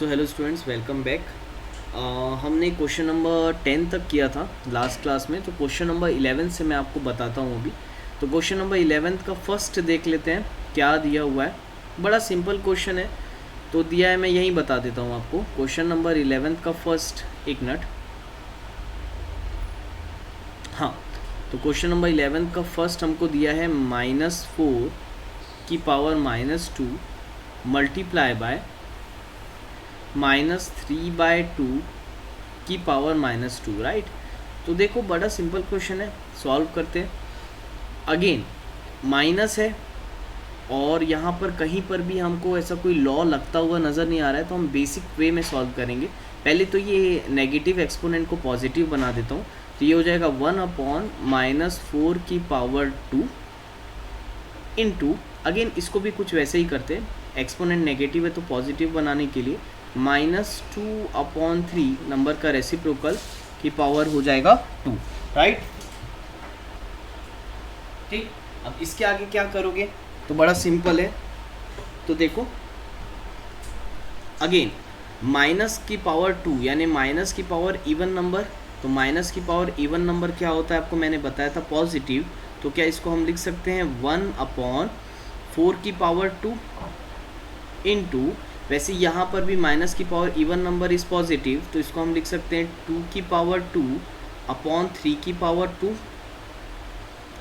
So hello students, welcome back. हमने question number 10 तक किया था लास्ट क्लास में, तो क्वेश्चन नंबर 11 से मैं आपको बताता हूँ अभी। तो क्वेश्चन नंबर 11 का फर्स्ट देख लेते हैं क्या दिया हुआ है। बड़ा सिंपल क्वेश्चन है, तो दिया है, मैं यहीं बता देता हूँ आपको। क्वेश्चन नंबर 11 का फर्स्ट, एक मिनट। हाँ, तो क्वेश्चन नंबर 11 का फर्स्ट हमको दिया है -4 की पावर -2 मल्टीप्लाई बाय -3/2 की पावर -2, राइट। तो देखो, बड़ा सिंपल क्वेश्चन है, सॉल्व करते हैं। अगेन माइनस है और यहाँ पर कहीं पर भी हमको ऐसा कोई लॉ लगता हुआ नज़र नहीं आ रहा है, तो हम बेसिक वे में सॉल्व करेंगे। पहले तो ये नेगेटिव एक्सपोनेंट को पॉजिटिव बना देता हूँ, तो ये हो जाएगा 1/-4 की पावर 2 इंटू, अगेन इसको भी कुछ वैसे ही करते हैं, एक्सपोनेंट नेगेटिव है तो पॉजिटिव बनाने के लिए -2/3 नंबर का रेसिप्रोकल की पावर हो जाएगा 2, राइट। ठीक, अब इसके आगे क्या करोगे, तो बड़ा सिंपल है। तो देखो, अगेन माइनस की पावर 2 यानी माइनस की पावर इवन नंबर, तो माइनस की पावर इवन नंबर क्या होता है आपको मैंने बताया था, पॉजिटिव। तो क्या इसको हम लिख सकते हैं 1/4 की पावर 2 इंटू, वैसे यहाँ पर भी माइनस की power even number is positive, तो इसको हम लिख सकते हैं 2 की पावर 2/3 की पावर 2,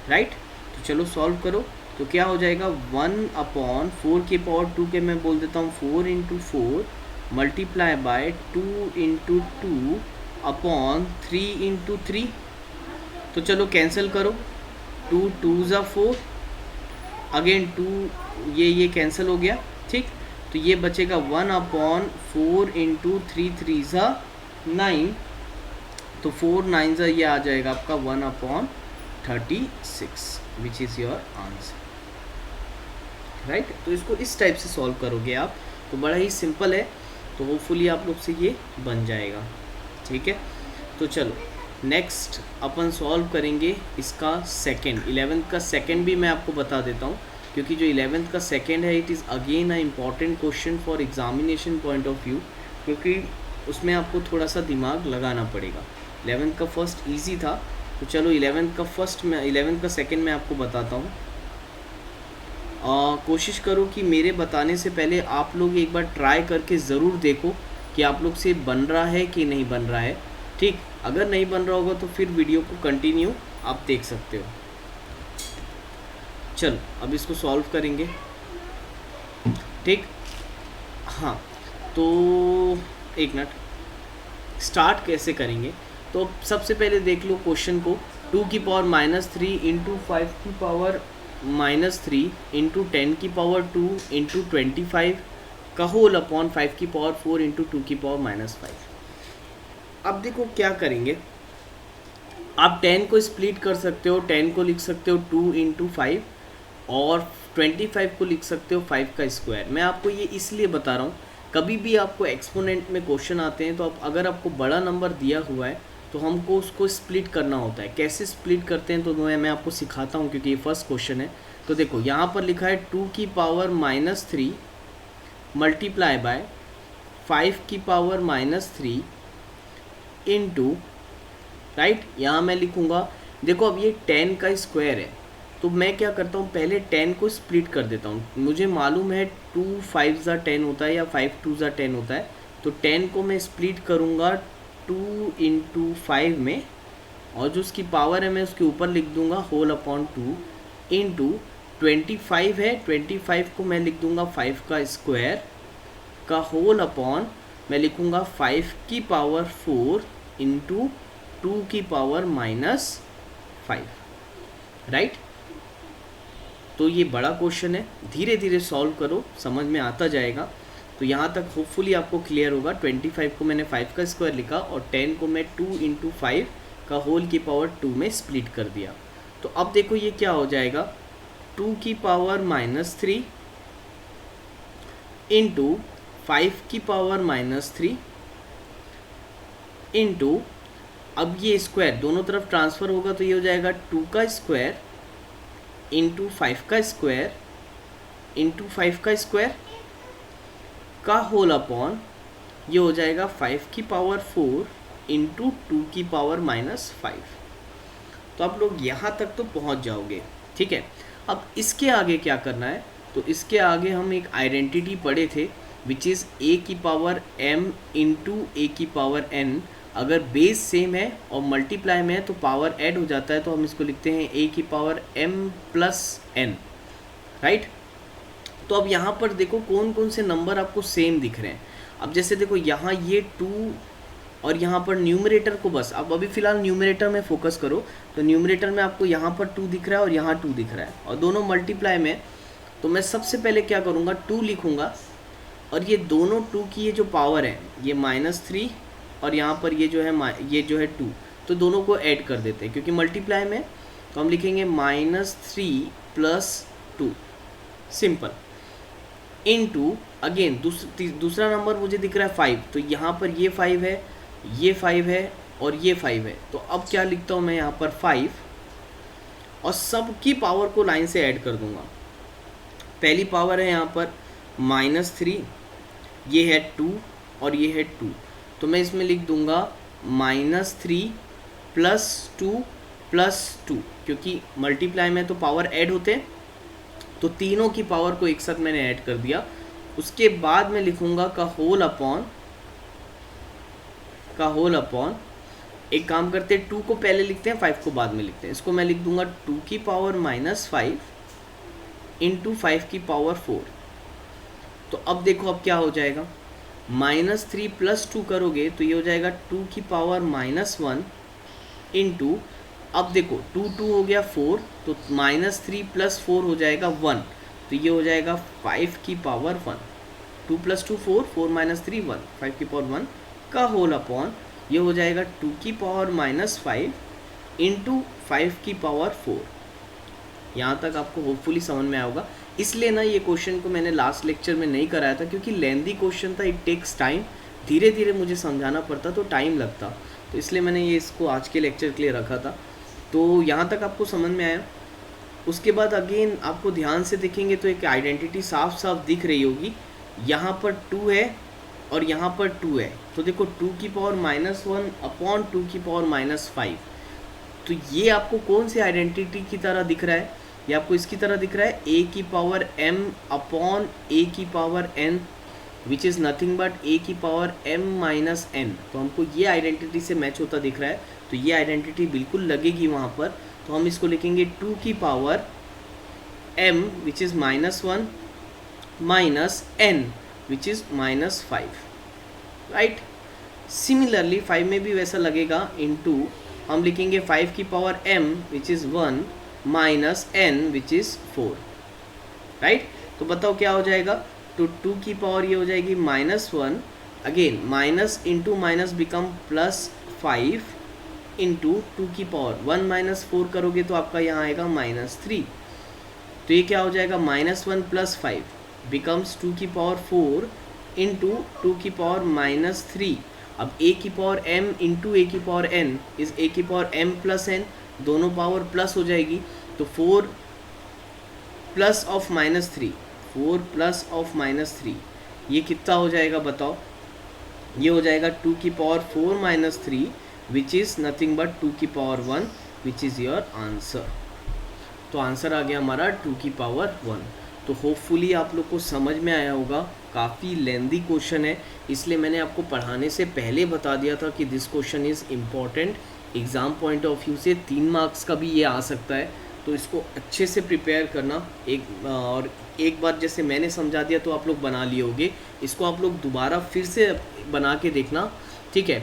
राइट। तो चलो सॉल्व करो, तो क्या हो जाएगा 1/4 की पावर 2 के मैं बोल देता हूँ 4 × 4 मल्टीप्लाई बाय 2 × 2/3 × 3। तो चलो कैंसिल करो, 2 2 4, अगेन 2 ये कैंसिल हो गया, ठीक। तो ये बचेगा 1/4 × 3 3 9, तो 4 9 ये आ जाएगा आपका 1/36, which is your answer, right. तो इसको इस टाइप से सॉल्व करोगे आप, तो बड़ा ही सिंपल है, तो होपफुली आप लोग से ये बन जाएगा, ठीक है। तो चलो नेक्स्ट अपन सॉल्व करेंगे इसका सेकंड, 11th का सेकंड भी मैं आपको बता देता हूँ, क्योंकि जो 11th का सेकंड है it is again a important question for examination point of view, क्योंकि उसमें आपको थोड़ा सा दिमाग लगाना पड़ेगा। 11th का फर्स्ट ईजी था, तो चलो 11th का फर्स्ट में 11th का सेकंड मैं आपको बताता हूँ। कोशिश करो कि मेरे बताने से पहले आप लोग एक बार ट्राई करके ज़रूर देखो कि आप लोग से बन रहा है कि नहीं बन रहा है, ठीक। अगर नहीं बन रहा होगा तो फिर वीडियो को कंटिन्यू आप देख सकते हो। चलो अब इसको सॉल्व करेंगे, ठीक। हाँ, तो एक मिनट, स्टार्ट कैसे करेंगे, तो सबसे पहले देख लो क्वेश्चन को। 2 की पावर -3 इंटू 5 की पावर -3 इंटू 10 की पावर 2 इंटू 25 का होल अपॉन 5 की पावर 4 इंटू 2 की पावर -5। अब देखो क्या करेंगे, आप 10 को स्प्लिट कर सकते हो, 10 को लिख सकते हो 2 इंटू 5 और 25 को लिख सकते हो 5 का स्क्वायर। मैं आपको ये इसलिए बता रहा हूँ, कभी भी आपको एक्सपोनेंट में क्वेश्चन आते हैं तो आप अगर आपको बड़ा नंबर दिया हुआ है तो हमको उसको स्प्लिट करना होता है। कैसे स्प्लिट करते हैं तो मैं आपको सिखाता हूँ, क्योंकि ये फर्स्ट क्वेश्चन है। तो देखो यहाँ पर लिखा है 2 की पावर -3 मल्टीप्लाई बाय 5 की पावर -3 इंटू, राइट। यहाँ मैं लिखूँगा, देखो अब ये 10 का स्क्वायर है, तो मैं क्या करता हूँ, पहले 10 को स्प्लिट कर देता हूँ। मुझे मालूम है 2 5 10 होता है या 5 2 10 होता है, तो 10 को मैं स्प्लिट करूँगा 2 × 5 में, और जो उसकी पावर है मैं उसके ऊपर लिख दूँगा होल अपॉन 2 इंटू 25 है, 25 को मैं लिख दूँगा 5 का स्क्वायर का होल अपॉन, मैं लिखूँगा 5 की पावर 4 इंटू 2 की पावर -5, राइट। तो ये बड़ा क्वेश्चन है, धीरे धीरे सॉल्व करो, समझ में आता जाएगा। तो यहाँ तक होपफुली आपको क्लियर होगा। 25 को मैंने 5 का स्क्वायर लिखा और 10 को मैं 2 × 5 का होल की पावर 2 में स्प्लिट कर दिया। तो अब देखो ये क्या हो जाएगा, 2 की पावर -3 इंटू 5 की पावर -3 इंटू, अब ये स्क्वायर दोनों तरफ ट्रांसफ़र होगा तो ये हो जाएगा 2 का स्क्वायर इंटू 5 का स्क्वायर इंटू 5 का स्क्वायर का होल अपॉन ये हो जाएगा 5 की पावर 4 इंटू 2 की पावर -5। तो आप लोग यहाँ तक तो पहुँच जाओगे, ठीक है। अब इसके आगे क्या करना है, तो इसके आगे हम एक आइडेंटिटी पढ़े थे विच इज़ a की पावर m इंटू ए की पावर n। अगर बेस सेम है और मल्टीप्लाई में है तो पावर ऐड हो जाता है, तो हम इसको लिखते हैं a की power m plus n, right. तो अब यहाँ पर देखो कौन कौन से नंबर आपको सेम दिख रहे हैं। अब जैसे देखो यहाँ ये 2 और यहाँ पर न्यूमरेटर को बस आप अभी फ़िलहाल न्यूमरेटर में फोकस करो, तो न्यूमरेटर में आपको यहाँ पर 2 दिख रहा है और यहाँ 2 दिख रहा है और दोनों मल्टीप्लाई में। तो मैं सबसे पहले क्या करूँगा, 2 लिखूँगा और ये दोनों 2 की ये जो पावर है ये -3 और यहाँ पर ये जो है 2, तो दोनों को ऐड कर देते हैं क्योंकि मल्टीप्लाई में। तो हम लिखेंगे -3 + 2 सिंपल इनटू अगेन दूसरा नंबर मुझे दिख रहा है 5, तो यहाँ पर ये 5 है, ये 5 है और ये 5 है। तो अब क्या लिखता हूँ मैं यहाँ पर 5 और सबकी पावर को लाइन से ऐड कर दूंगा। पहली पावर है यहाँ पर -3, ये है 2 और ये है 2, तो मैं इसमें लिख दूंगा -3 + 2 + 2, क्योंकि मल्टीप्लाई में तो पावर ऐड होते हैं, तो तीनों की पावर को एक साथ मैंने ऐड कर दिया। उसके बाद मैं लिखूंगा का होल अपॉन एक काम करते हैं, 2 को पहले लिखते हैं 5 को बाद में लिखते हैं। इसको मैं लिख दूंगा 2 की पावर -5 इंटू 5 की पावर 4। तो अब देखो अब क्या हो जाएगा, -3 + 2 करोगे तो ये हो जाएगा 2 की पावर -1 इंटू, अब देखो 2 हो गया 4, तो -3 + 4 हो जाएगा 1, तो ये हो जाएगा 5 की पावर 1। 2 + 2 4, 4 - 3 1, 5 की पावर 1 का होल अपॉन ये हो जाएगा 2 की पावर -5 इंटू 5 की पावर 4। यहाँ तक आपको होपफुली समझ में आएगा। इसलिए ना ये क्वेश्चन को मैंने लास्ट लेक्चर में नहीं कराया था क्योंकि लेंदी क्वेश्चन था, इट टेक्स टाइम, धीरे धीरे मुझे समझाना पड़ता तो टाइम लगता, तो इसलिए मैंने ये इसको आज के लेक्चर के लिए रखा था। तो यहाँ तक आपको समझ में आया। उसके बाद अगेन आपको ध्यान से देखेंगे तो एक आइडेंटिटी साफ साफ दिख रही होगी, यहाँ पर 2 है और यहाँ पर 2 है, तो देखो 2 की पावर -1 अपॉन 2 की पावर -5, तो ये आपको कौन सी आइडेंटिटी की तरह दिख रहा है, ये आपको इसकी तरह दिख रहा है a की पावर m अपॉन a की power n which is nothing but a की पावर m - n। तो हमको ये आइडेंटिटी से मैच होता दिख रहा है, तो ये आइडेंटिटी बिल्कुल लगेगी वहाँ पर। तो हम इसको लिखेंगे 2 की power m which is -1 minus n which is -5, right. Similarly 5 में भी वैसा लगेगा, इनटू हम लिखेंगे 5 की power m which is 1 minus n which is 4, right. तो बताओ क्या हो जाएगा, तो 2 की पावर ये हो जाएगी -1, again minus into minus become +5 into 2 की पावर 1 - 4 करोगे तो आपका यहाँ आएगा -3, तो ये क्या हो जाएगा -1 + 5 बिकम्स 2 की पावर 4 इंटू 2 की पावर -3। अब a की पावर m इंटू a की पावर n इज़ a की पावर m + n, दोनों पावर प्लस हो जाएगी, तो 4 प्लस ऑफ -3, 4 प्लस ऑफ -3 ये कितना हो जाएगा बताओ, ये हो जाएगा 2 की power 4 - 3 which is nothing but 2 की power 1 which is your answer. तो आंसर आ गया हमारा 2 की पावर 1। तो होपफुली आप लोग को समझ में आया होगा, काफ़ी लेंदी क्वेश्चन है, इसलिए मैंने आपको पढ़ाने से पहले बता दिया था कि this question is important, exam point of view से 3 मार्क्स का भी ये आ सकता है, तो इसको अच्छे से प्रिपेयर करना। और एक बार जैसे मैंने समझा दिया तो आप लोग बना लिए होगे, इसको आप लोग दोबारा फिर से बना के देखना, ठीक है।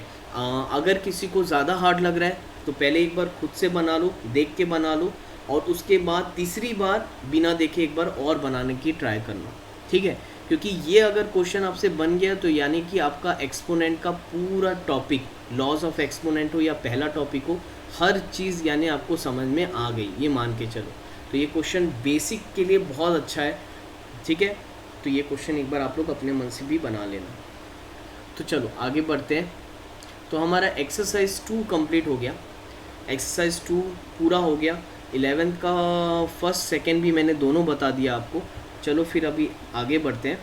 अगर किसी को ज़्यादा हार्ड लग रहा है तो पहले एक बार खुद से बना लो, देख के बना लो, और उसके बाद तीसरी बार बिना देखे एक बार और बनाने की ट्राई करना, ठीक है। क्योंकि ये अगर क्वेश्चन आपसे बन गया तो यानी कि आपका एक्सपोनेंट का पूरा टॉपिक, लॉज ऑफ एक्सपोनेंट हो या पहला टॉपिक हो, हर चीज़ यानी आपको समझ में आ गई, ये मान के चलो। तो ये क्वेश्चन बेसिक के लिए बहुत अच्छा है, ठीक है। तो ये क्वेश्चन एक बार आप लोग अपने मन से भी बना लेना। तो चलो आगे बढ़ते हैं। तो हमारा एक्सरसाइज 2 कंप्लीट हो गया, एक्सरसाइज 2 पूरा हो गया। 11th का फर्स्ट सेकंड भी मैंने दोनों बता दिया आपको। चलो फिर अभी आगे बढ़ते हैं।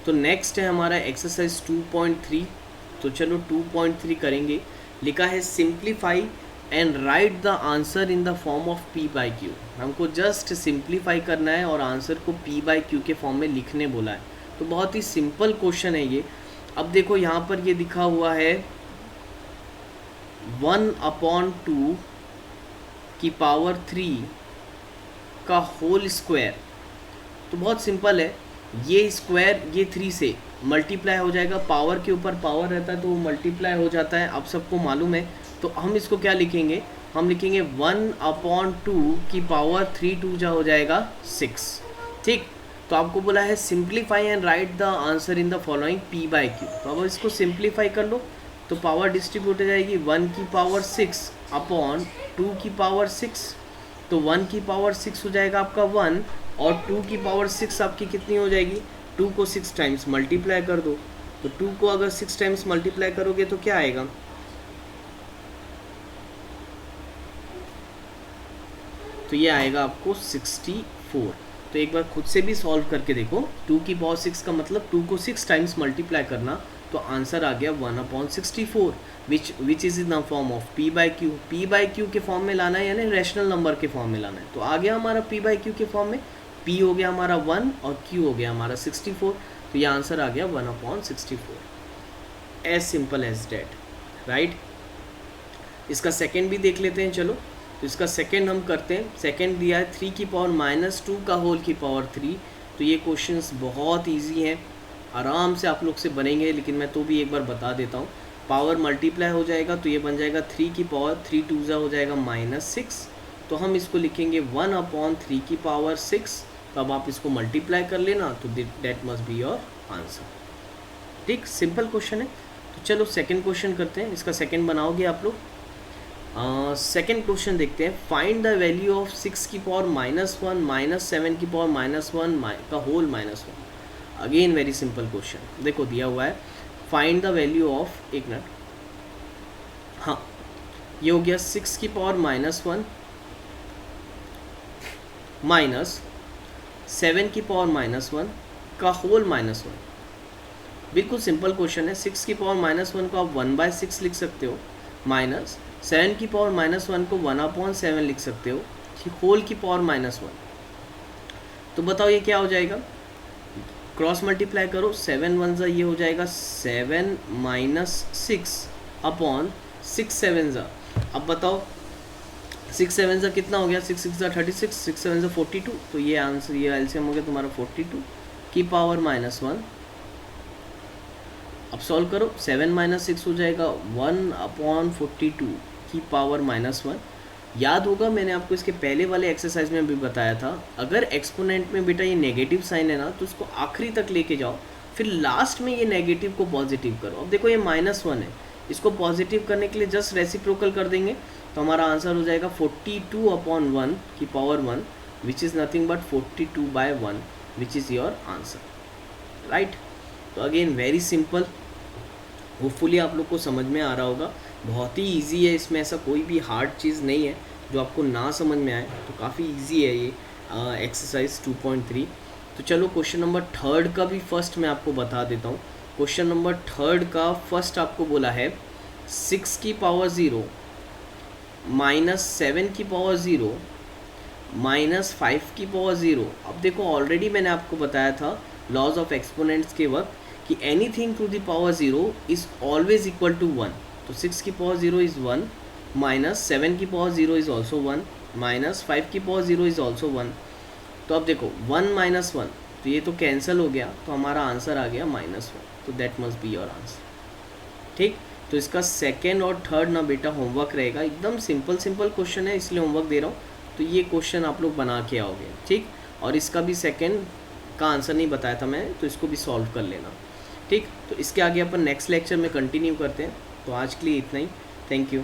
तो नेक्स्ट है हमारा एक्सरसाइज 2.3। तो चलो 2.3 करेंगे। लिखा है simplify and right the answer in the form of P by Q. हमको जस्ट सिंप्लीफाई करना है और आंसर को पी बाई क्यू के फॉर्म में लिखने बोला है। तो बहुत ही सिंपल क्वेश्चन है ये। अब देखो यहाँ पर ये दिखा हुआ है 1/2 की पावर 3 का होल स्क्वायर। तो बहुत सिंपल है, ये स्क्वायर ये 3 से मल्टीप्लाई हो जाएगा, पावर के ऊपर पावर रहता है तो वो मल्टीप्लाई हो जाता है, आप सबको मालूम है। तो हम इसको क्या लिखेंगे, हम लिखेंगे 1/2 की पावर 3 2 जा हो जाएगा 6। ठीक, तो आपको बोला है simplify and right the answer in the following P by Q. तो अब इसको सिंप्लीफाई कर लो तो पावर डिस्ट्रीब्यूट हो जाएगी 1 की पावर 6 अपॉन 2 की पावर 6। तो 1 की पावर 6 हो जाएगा आपका 1 और 2 की पावर 6 आपकी कितनी हो जाएगी, 2 को 6 टाइम्स मल्टीप्लाई कर दो। तो 2 को अगर 6 टाइम्स मल्टीप्लाई करोगे तो क्या आएगा, तो ये आएगा आपको 64। तो एक बार खुद से भी सॉल्व करके देखो। 2 की पावर 6 का मतलब 2 को 6 टाइम्स मल्टीप्लाई करना, तो आंसर आ गया 1/64 which is in the form of P by Q. P by Q के फॉर्म में लाना है यानी रैशनल नंबर के फॉर्म में लाना है। तो आ गया हमारा पी बाई क्यू के फॉर्म में, पी हो गया हमारा 1 और क्यू हो गया हमारा 64। तो ये आंसर आ गया 1/64। As simple as that, right. इसका सेकेंड भी देख लेते हैं। चलो तो इसका सेकेंड हम करते हैं। सेकेंड दिया है 3 की पावर -2 का होल की पावर 3। तो ये क्वेश्चंस बहुत इजी हैं, आराम से आप लोग से बनेंगे, लेकिन मैं तो भी एक बार बता देता हूँ। पावर मल्टीप्लाई हो जाएगा तो ये बन जाएगा 3 की पावर 3 2 जा हो जाएगा -6। तो हम इसको लिखेंगे 1/3 की पावर 6। तो अब आप इसको मल्टीप्लाई कर लेना, तो that must be your answer. ठीक, सिंपल क्वेश्चन है। तो चलो सेकेंड क्वेश्चन करते हैं। इसका सेकेंड बनाओगे आप लोग। सेकेंड क्वेश्चन देखते हैं। फाइंड द वैल्यू ऑफ 6 की पावर -1 -7 की पावर -1 का whole -1। Again very simple question. देखो दिया हुआ है फाइंड द वैल्यू ऑफ, एक मिनट, हाँ ये हो गया 6 की पावर -1 माइनस 7 की पावर -1 का होल -1। बिल्कुल सिंपल क्वेश्चन है। 6 की पावर -1 को आप 1/6 लिख सकते हो, माइनस 7 की पावर -1 को 1/7 लिख सकते हो, होल की पावर -1। तो बताओ ये क्या हो जाएगा, क्रॉस मल्टीप्लाई करो, 7 1 जा ये हो जाएगा 7 - 6 अपॉन 6 7 जा। अब बताओ 6 7 जा कितना हो गया, 6 6 जा 36, 6 7 जा 42। तो ये आंसर, ये एलसीएम हो गया तुम्हारा 42 की पावर -1। अब सॉल्व करो, 7 - 6 हो जाएगा 1/42 की पावर -1। याद होगा मैंने आपको इसके पहले वाले एक्सरसाइज में भी बताया था, अगर एक्सपोनेंट में बेटा ये नेगेटिव साइन है ना, तो उसको आखिरी तक लेके जाओ, फिर लास्ट में ये नेगेटिव को पॉजिटिव करो। अब देखो ये -1 है, इसको पॉजिटिव करने के लिए जस्ट रेसिप्रोकल कर देंगे, तो हमारा आंसर हो जाएगा 42/1 की power 1 which is nothing but 42/1 which is your answer, right. तो अगेन वेरी सिंपल, होपफुली आप लोग को समझ में आ रहा होगा। बहुत ही इजी है, इसमें ऐसा कोई भी हार्ड चीज़ नहीं है जो आपको ना समझ में आए। तो काफ़ी इजी है ये एक्सरसाइज 2.3। तो चलो क्वेश्चन नंबर 3 का भी फर्स्ट मैं आपको बता देता हूँ। क्वेश्चन नंबर 3 का फर्स्ट आपको बोला है 6 की पावर 0 -7 की पावर 0 -5 की पावर 0। अब देखो ऑलरेडी मैंने आपको बताया था लॉज ऑफ एक्सपोनेंट्स के वक्त कि anything to the power 0 is always equal to 1। तो 6 की पावर 0 इज़ 1, -7 की पावर 0 इज़ ऑल्सो 1, -5 की पावर 0 इज़ ऑल्सो 1। तो अब देखो 1 - 1, तो ये तो कैंसिल हो गया, तो हमारा आंसर आ गया -1। तो that must be your answer, ठीक। तो इसका सेकेंड और थर्ड ना बेटा होमवर्क रहेगा, एकदम सिंपल क्वेश्चन है इसलिए होमवर्क दे रहा हूँ। तो ये क्वेश्चन आप लोग बना के आओगे, ठीक। और इसका भी सेकेंड का आंसर नहीं बताया था मैं, तो इसको भी सॉल्व कर लेना, ठीक। तो इसके आगे अपन नेक्स्ट लेक्चर में कंटिन्यू करते हैं। तो आज के लिए इतना ही, थैंक यू।